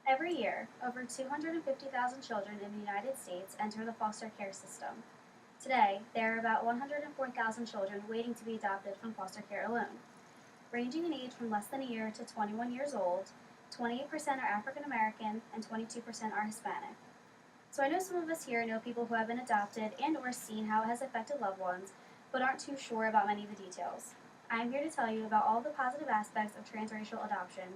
Every year, over 250,000 children in the United States enter the foster care system. Today, there are about 104,000 children waiting to be adopted from foster care alone. Ranging in age from less than a year to 21 years old, 28% are African American and 22% are Hispanic. So I know some of us here know people who have been adopted and or seen how it has affected loved ones, but aren't too sure about many of the details. I am here to tell you about all the positive aspects of transracial adoption.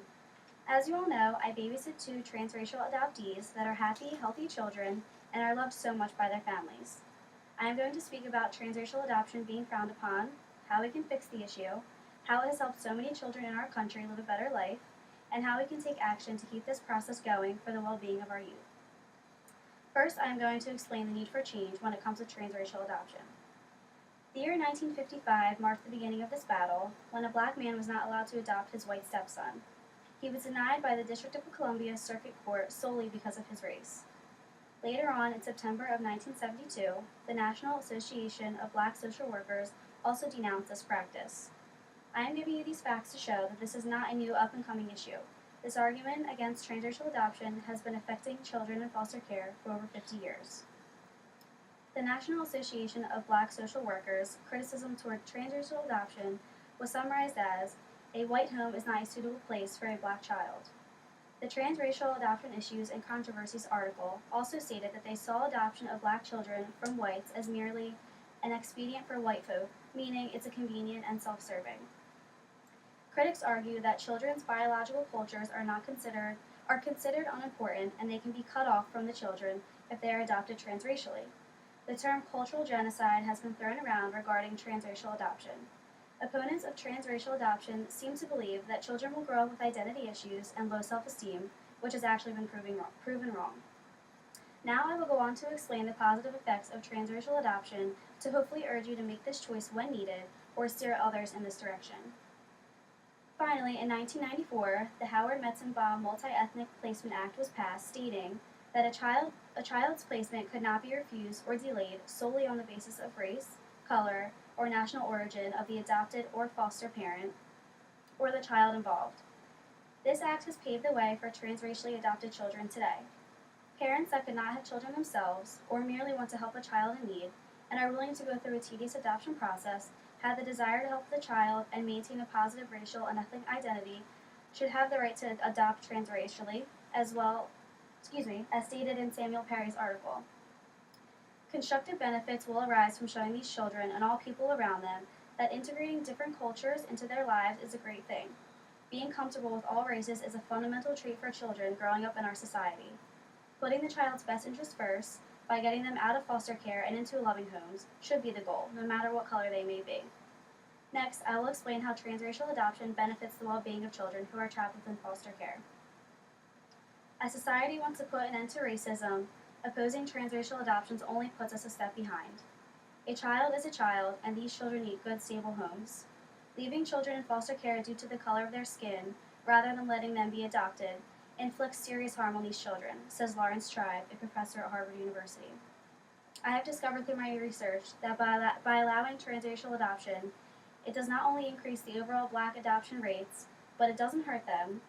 As you all know, I babysit two transracial adoptees that are happy, healthy children and are loved so much by their families. I am going to speak about transracial adoption being frowned upon, how we can fix the issue, how it has helped so many children in our country live a better life, and how we can take action to keep this process going for the well-being of our youth. First, I am going to explain the need for change when it comes to transracial adoption. The year 1955 marked the beginning of this battle when a black man was not allowed to adopt his white stepson. He was denied by the District of Columbia Circuit Court solely because of his race. Later on, in September of 1972, the National Association of Black Social Workers also denounced this practice. I am giving you these facts to show that this is not a new up-and-coming issue. This argument against transracial adoption has been affecting children in foster care for over 50 years. The National Association of Black Social Workers' criticism toward transracial adoption was summarized as, "A white home is not a suitable place for a black child." The Transracial Adoption Issues and Controversies article also stated that they saw adoption of black children from whites as merely an expedient for white folk, meaning it's a convenient and self-serving. Critics argue that children's biological cultures are considered unimportant and they can be cut off from the children if they are adopted transracially. The term cultural genocide has been thrown around regarding transracial adoption. Opponents of transracial adoption seem to believe that children will grow up with identity issues and low self-esteem, which has actually been proven wrong. Now I will go on to explain the positive effects of transracial adoption to hopefully urge you to make this choice when needed or steer others in this direction. Finally, in 1994, the Howard Metzenbaum Multi-Ethnic Placement Act was passed, stating that a child's placement could not be refused or delayed solely on the basis of race, color, or national origin of the adopted or foster parent, or the child involved. This act has paved the way for transracially adopted children today. Parents that could not have children themselves, or merely want to help a child in need, and are willing to go through a tedious adoption process, have the desire to help the child and maintain a positive racial and ethnic identity, should have the right to adopt transracially, as stated in Samuel Perry's article. Constructive benefits will arise from showing these children and all people around them that integrating different cultures into their lives is a great thing. Being comfortable with all races is a fundamental trait for children growing up in our society. Putting the child's best interest first, by getting them out of foster care and into loving homes, should be the goal, no matter what color they may be. Next, I will explain how transracial adoption benefits the well-being of children who are trapped within foster care. As society wants to put an end to racism, opposing transracial adoptions only puts us a step behind. A child is a child, and these children need good, stable homes. Leaving children in foster care due to the color of their skin, rather than letting them be adopted, inflicts serious harm on these children, says Lawrence Tribe, a professor at Harvard University. I have discovered through my research that by allowing transracial adoption, it does not only increase the overall black adoption rates, but it doesn't hurt them.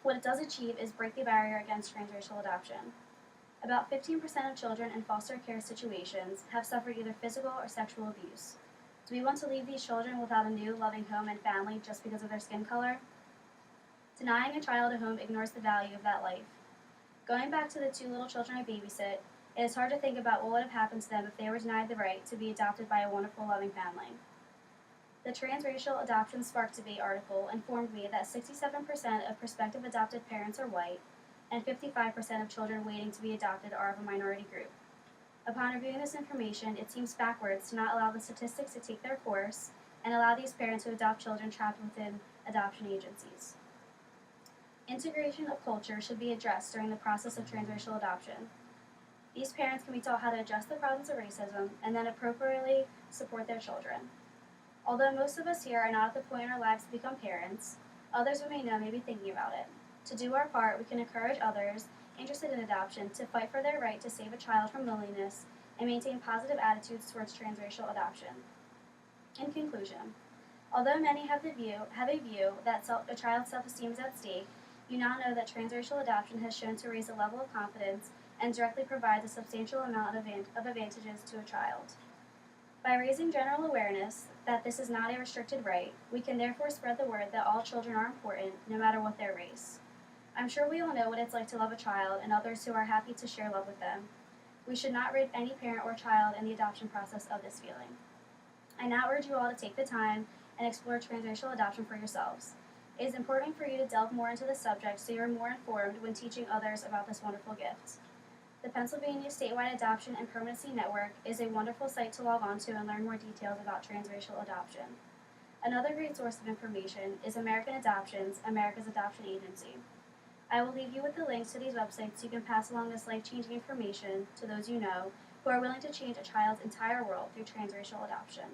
What it does achieve is break the barrier against transracial adoption. About 15% of children in foster care situations have suffered either physical or sexual abuse. Do we want to leave these children without a new, loving home and family just because of their skin color? Denying a child a home ignores the value of that life. Going back to the two little children I babysit, it is hard to think about what would have happened to them if they were denied the right to be adopted by a wonderful, loving family. The Transracial Adoption Spark Debate article informed me that 67% of prospective adopted parents are white, and 55% of children waiting to be adopted are of a minority group. Upon reviewing this information, it seems backwards to not allow the statistics to take their course and allow these parents to adopt children trapped within adoption agencies. Integration of culture should be addressed during the process of transracial adoption. These parents can be taught how to address the problems of racism and then appropriately support their children. Although most of us here are not at the point in our lives to become parents, others we may know may be thinking about it. To do our part, we can encourage others interested in adoption to fight for their right to save a child from loneliness and maintain positive attitudes towards transracial adoption. In conclusion, although many have a view that a child's self-esteem is at stake, you now know that transracial adoption has shown to raise the level of confidence and directly provides a substantial amount of advantages to a child. By raising general awareness that this is not a restricted right, we can therefore spread the word that all children are important, no matter what their race. I'm sure we all know what it's like to love a child and others who are happy to share love with them. We should not rid any parent or child in the adoption process of this feeling. I now urge you all to take the time and explore transracial adoption for yourselves. It is important for you to delve more into the subject so you're more informed when teaching others about this wonderful gift. The Pennsylvania Statewide Adoption and Permanency Network is a wonderful site to log on to and learn more details about transracial adoption. Another great source of information is American Adoptions, America's adoption agency. I will leave you with the links to these websites so you can pass along this life-changing information to those you know who are willing to change a child's entire world through transracial adoption.